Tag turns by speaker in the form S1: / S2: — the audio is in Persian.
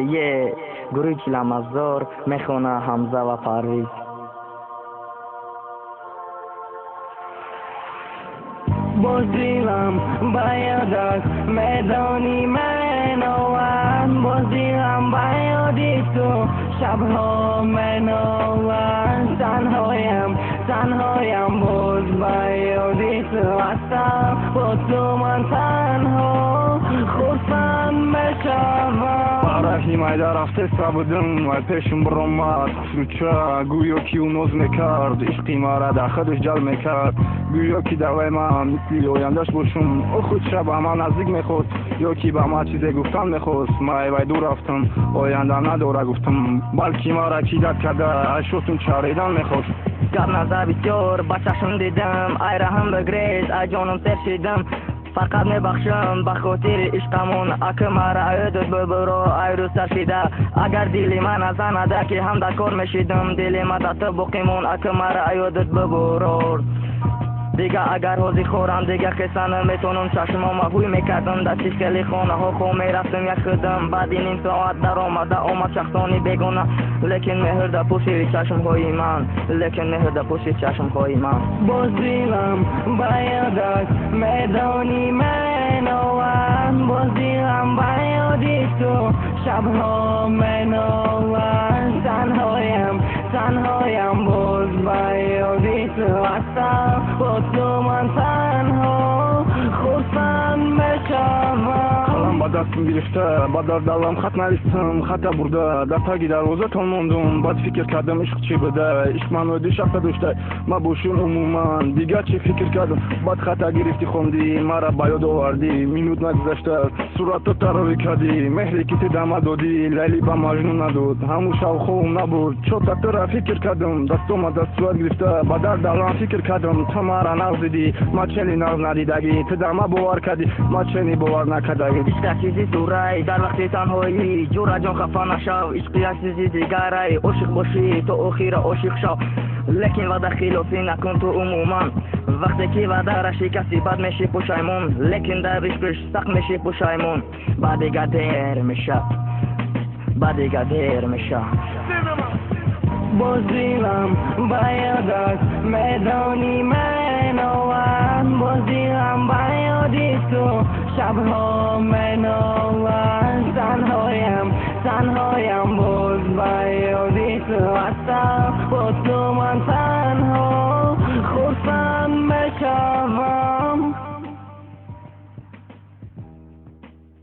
S1: یه گروه لمزدار میخونه حمزه و پرویز.
S2: باز دیلم باید از میدانی منوان، باز دیلم بایدی تو شبها منوان، تنهایم باز بایدی تو هستم با تو من تنها خودم بشوم.
S3: برای مایده رفته بودم و پیشم برامد سوچه گویا کی اون نوز میکرد، عشقی مرا در خودش جل میکرد، گویا کی دوای من مثلی آیندهش باشم، او خود شب من نزدیک میخواست یا کی به ما چیزی گفتن میخواست. من وای دور رفتم آینده نداره گفتم، بلکی مرا کی داد کرده شوتون چریدن میخواست.
S1: گر نظر بسیار بچشم دیدم، ای رحم بگریز ای جانم ترشیدم، فقط میبخشم بخاطر عشقمون اکه مرا عیدت ببرو ای روز ترشیده. اگر دلی من نزنده که هم در کار میشیدم، دلی من در تو بقیمون اکه مرا عیدت ببرو دیگه. اگر حوزی خورم دیگه قصه نمیتونم، چشمام هوی میکردم در تشکیلی خانه ها خو میرفتم یک خودم، بعدی نیم ساعت در آمد شخصانی بگونه، لیکن مهر در پوشی چشم های من، لیکن مهر در پوشی چشم های من.
S2: باز دیلم باید از میدانی منوان، باز دیلم بایدی تو شبها منوان، تنهایم باز بایدی تو هستم با تو من تنها خودم بشوم.
S3: قلم با دستم گرفته با در دلم خط نوشتم، خط برده در تاگی دروازه تون موندم، بعد فکر کردم عشق چی بده، عشق منو دی شب داشته ما باشم عموما دیگه چی فکر کردم، بعد خط گرفتی خوندی مرا با یاد آوردی، مینوت نگذشته صورت تراوی کردی، مهری که تی دم دادی لیلی با مجنون نداد، همون شب خوم نبود چو تو را فکر کردم، دستم دست سوار گرفته با در دلم فکر کردم، تو مرا نغزیدی ما چنین نغز ندیدگی، تو در ما باور کردی ما چنین باور نکردگی.
S1: عشق چیزی سورای در وقتی تنهایی جورا جان خفا نشو، عشقی چیزی دیگری عاشق باشی تو اخیر عاشق شو، لیکن وعده خلافی نکن تو عموما، وقتی که وعده را شکستی بد میشی پشیمون، لیکن در عشقش سخت میشی پشیمون، بعد دیگه دیر میشه، بعد دیگه دیر میشه.
S2: باز دیلم باید از میدانی منوان، باز دیلم بایدی تو شبها منوان.